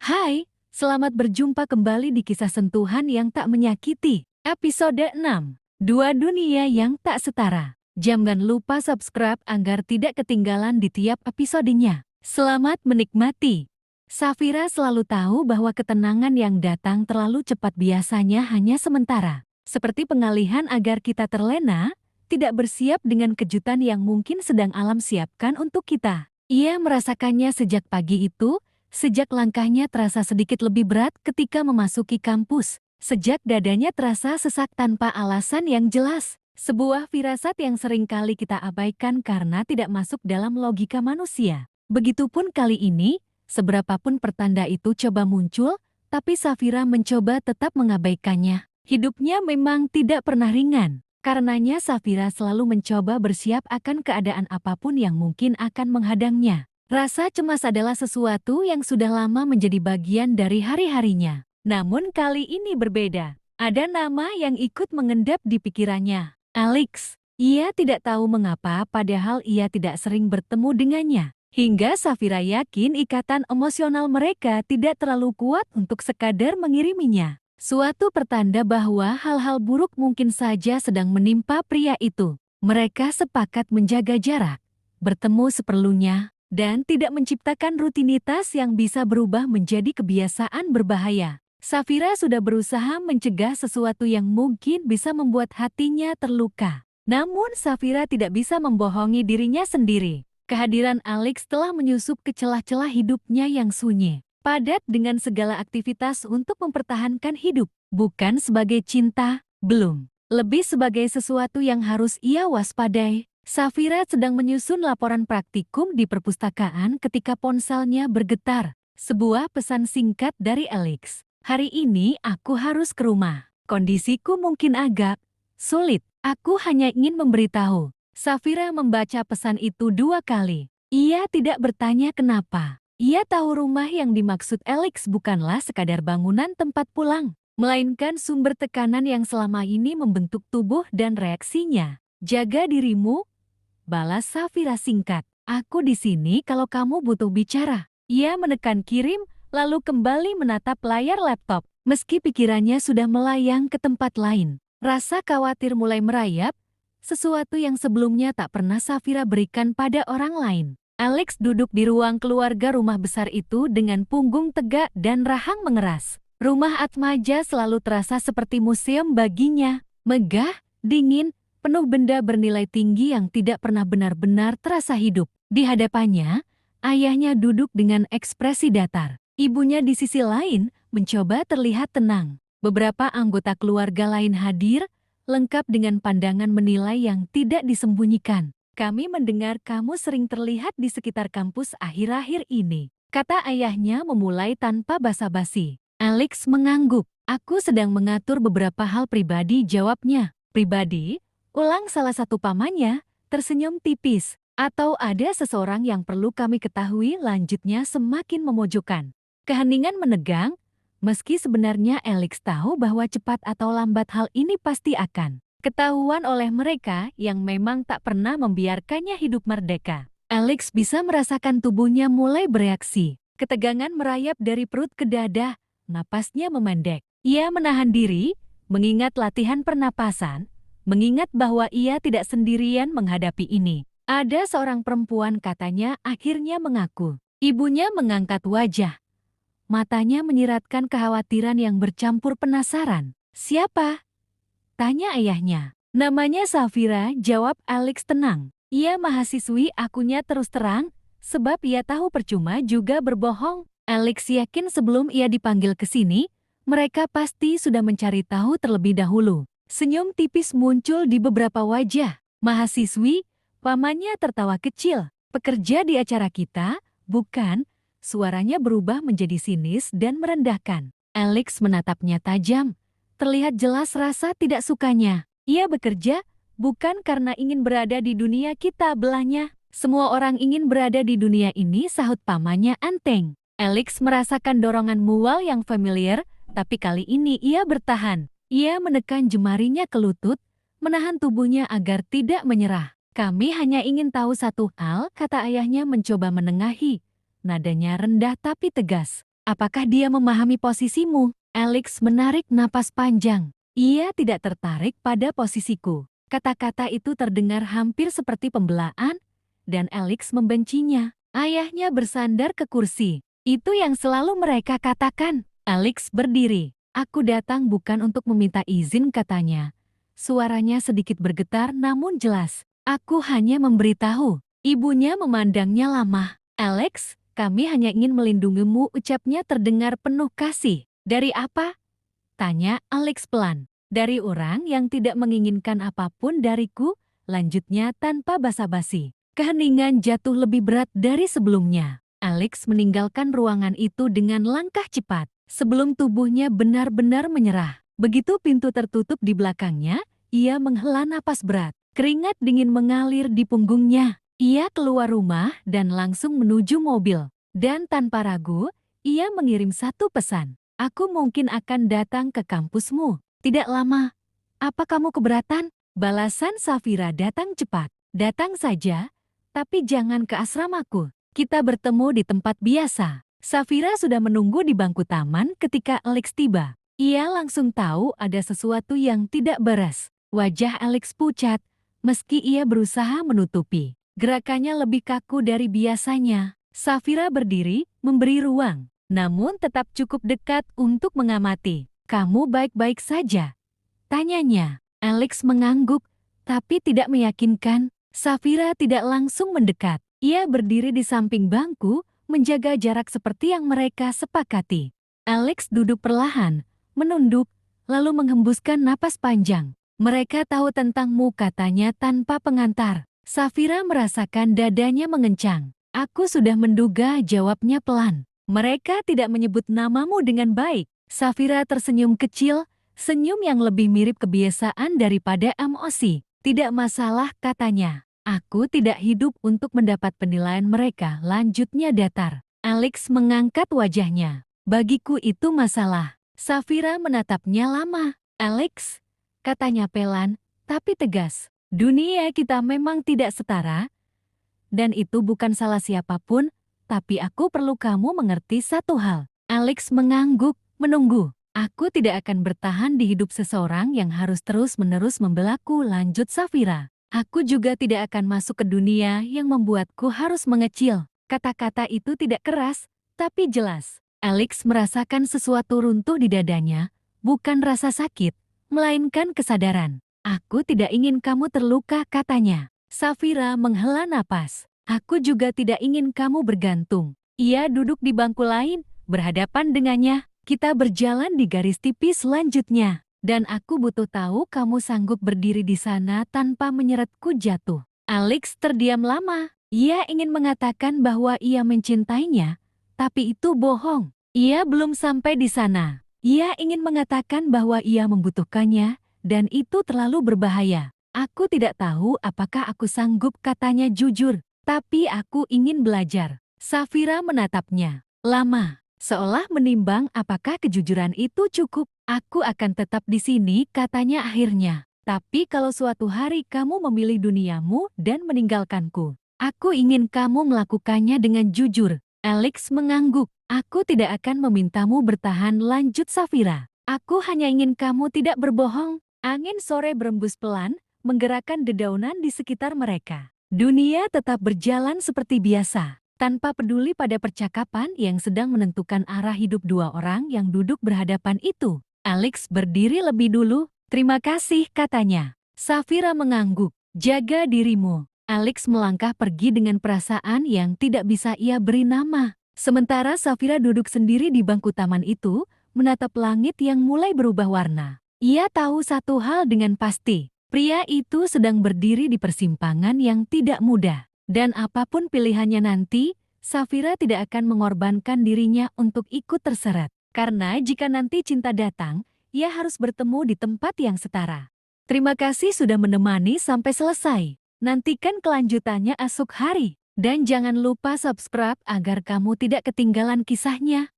Hai, selamat berjumpa kembali di kisah sentuhan yang tak menyakiti. Episode 6, Dua Dunia yang Tak Setara. Jangan lupa subscribe agar tidak ketinggalan di tiap episodenya. Selamat menikmati. Safira selalu tahu bahwa ketenangan yang datang terlalu cepat biasanya hanya sementara. Seperti pengalihan agar kita terlena, tidak bersiap dengan kejutan yang mungkin sedang alam siapkan untuk kita. Ia merasakannya sejak pagi itu, sejak langkahnya terasa sedikit lebih berat ketika memasuki kampus, sejak dadanya terasa sesak tanpa alasan yang jelas. Sebuah firasat yang seringkali kita abaikan karena tidak masuk dalam logika manusia. Begitupun kali ini, seberapapun pertanda itu coba muncul, tapi Safira mencoba tetap mengabaikannya. Hidupnya memang tidak pernah ringan. Karenanya Safira selalu mencoba bersiap akan keadaan apapun yang mungkin akan menghadangnya. Rasa cemas adalah sesuatu yang sudah lama menjadi bagian dari hari-harinya. Namun kali ini berbeda. Ada nama yang ikut mengendap di pikirannya. Alex. Ia tidak tahu mengapa padahal ia tidak sering bertemu dengannya. Hingga Safira yakin ikatan emosional mereka tidak terlalu kuat untuk sekadar mengiriminya. Suatu pertanda bahwa hal-hal buruk mungkin saja sedang menimpa pria itu. Mereka sepakat menjaga jarak, bertemu seperlunya, dan tidak menciptakan rutinitas yang bisa berubah menjadi kebiasaan berbahaya. Safira sudah berusaha mencegah sesuatu yang mungkin bisa membuat hatinya terluka. Namun Safira tidak bisa membohongi dirinya sendiri. Kehadiran Alex telah menyusup ke celah-celah hidupnya yang sunyi, padat dengan segala aktivitas untuk mempertahankan hidup, bukan sebagai cinta, belum. Lebih sebagai sesuatu yang harus ia waspadai. Safira sedang menyusun laporan praktikum di perpustakaan ketika ponselnya bergetar. Sebuah pesan singkat dari Alex. Hari ini aku harus ke rumah. Kondisiku mungkin agak sulit. Aku hanya ingin memberitahu. Safira membaca pesan itu 2 kali. Ia tidak bertanya kenapa. Ia tahu rumah yang dimaksud Alex bukanlah sekadar bangunan tempat pulang, melainkan sumber tekanan yang selama ini membentuk tubuh dan reaksinya. Jaga dirimu, balas Safira singkat. Aku di sini kalau kamu butuh bicara. Ia menekan kirim, lalu kembali menatap layar laptop. Meski pikirannya sudah melayang ke tempat lain, rasa khawatir mulai merayap, sesuatu yang sebelumnya tak pernah Safira berikan pada orang lain. Alex duduk di ruang keluarga rumah besar itu dengan punggung tegak dan rahang mengeras. Rumah Atmaja selalu terasa seperti museum baginya, megah, dingin, penuh benda bernilai tinggi yang tidak pernah benar-benar terasa hidup. Di hadapannya, ayahnya duduk dengan ekspresi datar. Ibunya di sisi lain mencoba terlihat tenang. Beberapa anggota keluarga lain hadir, lengkap dengan pandangan menilai yang tidak disembunyikan. Kami mendengar kamu sering terlihat di sekitar kampus akhir-akhir ini, kata ayahnya memulai tanpa basa-basi. Alex mengangguk. Aku sedang mengatur beberapa hal pribadi, jawabnya. Pribadi? Ulang salah satu pamannya, tersenyum tipis. Atau ada seseorang yang perlu kami ketahui, lanjutnya semakin memojokkan. Keheningan menegang, meski sebenarnya Alex tahu bahwa cepat atau lambat hal ini pasti akan ketahuan oleh mereka yang memang tak pernah membiarkannya hidup merdeka. Alex bisa merasakan tubuhnya mulai bereaksi. Ketegangan merayap dari perut ke dada, napasnya memendek. Ia menahan diri, mengingat latihan pernapasan, mengingat bahwa ia tidak sendirian menghadapi ini. Ada seorang perempuan, katanya, akhirnya mengaku. Ibunya mengangkat wajah. Matanya menyiratkan kekhawatiran yang bercampur penasaran. Siapa? Tanya ayahnya. Namanya Safira, jawab Alex tenang. Ia mahasiswi, akunya terus terang, sebab ia tahu percuma juga berbohong. Alex yakin sebelum ia dipanggil ke sini, mereka pasti sudah mencari tahu terlebih dahulu. Senyum tipis muncul di beberapa wajah. Mahasiswi, pamannya tertawa kecil. Pekerja di acara kita, bukan? Suaranya berubah menjadi sinis dan merendahkan. Alex menatapnya tajam. Terlihat jelas rasa tidak sukanya. Ia bekerja, bukan karena ingin berada di dunia kita, belahnya. Semua orang ingin berada di dunia ini, sahut pamannya anteng. Alex merasakan dorongan mual yang familiar, tapi kali ini ia bertahan. Ia menekan jemarinya ke lutut, menahan tubuhnya agar tidak menyerah. Kami hanya ingin tahu satu hal, kata ayahnya mencoba menengahi. Nadanya rendah tapi tegas. Apakah dia memahami posisimu? Alex menarik napas panjang. Ia tidak tertarik pada posisiku. Kata-kata itu terdengar hampir seperti pembelaan, dan Alex membencinya. Ayahnya bersandar ke kursi. Itu yang selalu mereka katakan. Alex berdiri. Aku datang bukan untuk meminta izin, katanya. Suaranya sedikit bergetar namun jelas. Aku hanya memberitahu. Ibunya memandangnya lama. Alex, kami hanya ingin melindungimu, ucapnya terdengar penuh kasih. Dari apa? Tanya Alex pelan. Dari orang yang tidak menginginkan apapun dariku, lanjutnya tanpa basa-basi. Keheningan jatuh lebih berat dari sebelumnya. Alex meninggalkan ruangan itu dengan langkah cepat, sebelum tubuhnya benar-benar menyerah. Begitu pintu tertutup di belakangnya, ia menghela napas berat. Keringat dingin mengalir di punggungnya. Ia keluar rumah dan langsung menuju mobil. Dan tanpa ragu, ia mengirim satu pesan. Aku mungkin akan datang ke kampusmu. Tidak lama. Apa kamu keberatan? Balasan Safira datang cepat. Datang saja, tapi jangan ke asramaku. Kita bertemu di tempat biasa. Safira sudah menunggu di bangku taman ketika Alex tiba. Ia langsung tahu ada sesuatu yang tidak beres. Wajah Alex pucat, meski ia berusaha menutupi. Gerakannya lebih kaku dari biasanya. Safira berdiri, memberi ruang, namun tetap cukup dekat untuk mengamati. Kamu baik-baik saja? Tanyanya. Alex mengangguk, tapi tidak meyakinkan. Safira tidak langsung mendekat. Ia berdiri di samping bangku, menjaga jarak seperti yang mereka sepakati. Alex duduk perlahan, menunduk, lalu menghembuskan napas panjang. Mereka tahu tentangmu, katanya tanpa pengantar. Safira merasakan dadanya mengencang. Aku sudah menduga, jawabnya pelan. Mereka tidak menyebut namamu dengan baik. Safira tersenyum kecil, senyum yang lebih mirip kebiasaan daripada emosi. Tidak masalah, katanya. Aku tidak hidup untuk mendapat penilaian mereka, lanjutnya datar. Alex mengangkat wajahnya. Bagiku itu masalah. Safira menatapnya lama. Alex, katanya pelan, tapi tegas. Dunia kita memang tidak setara, dan itu bukan salah siapapun, tapi aku perlu kamu mengerti satu hal. Alex mengangguk, menunggu. Aku tidak akan bertahan di hidup seseorang yang harus terus-menerus membelaku, lanjut Safira. Aku juga tidak akan masuk ke dunia yang membuatku harus mengecil. Kata-kata itu tidak keras, tapi jelas. Alex merasakan sesuatu runtuh di dadanya, bukan rasa sakit, melainkan kesadaran. Aku tidak ingin kamu terluka, katanya. Safira menghela napas. Aku juga tidak ingin kamu bergantung. Ia duduk di bangku lain, berhadapan dengannya. Kita berjalan di garis tipis selanjutnya. Dan aku butuh tahu kamu sanggup berdiri di sana tanpa menyeretku jatuh. Alex terdiam lama. Ia ingin mengatakan bahwa ia mencintainya, tapi itu bohong. Ia belum sampai di sana. Ia ingin mengatakan bahwa ia membutuhkannya, dan itu terlalu berbahaya. Aku tidak tahu apakah aku sanggup, katanya jujur, tapi aku ingin belajar. Safira menatapnya lama, seolah menimbang apakah kejujuran itu cukup. Aku akan tetap di sini, katanya akhirnya. Tapi kalau suatu hari kamu memilih duniamu dan meninggalkanku, aku ingin kamu melakukannya dengan jujur. Alex mengangguk. Aku tidak akan memintamu bertahan, lanjut Safira. Aku hanya ingin kamu tidak berbohong. Angin sore berembus pelan, menggerakkan dedaunan di sekitar mereka. Dunia tetap berjalan seperti biasa, tanpa peduli pada percakapan yang sedang menentukan arah hidup dua orang yang duduk berhadapan itu. Alex berdiri lebih dulu. Terima kasih, katanya. Safira mengangguk. Jaga dirimu. Alex melangkah pergi dengan perasaan yang tidak bisa ia beri nama. Sementara Safira duduk sendiri di bangku taman itu, menatap langit yang mulai berubah warna. Ia tahu satu hal dengan pasti. Pria itu sedang berdiri di persimpangan yang tidak mudah. Dan apapun pilihannya nanti, Safira tidak akan mengorbankan dirinya untuk ikut terseret. Karena jika nanti cinta datang, ia harus bertemu di tempat yang setara. Terima kasih sudah menemani sampai selesai. Nantikan kelanjutannya esok hari. Dan jangan lupa subscribe agar kamu tidak ketinggalan kisahnya.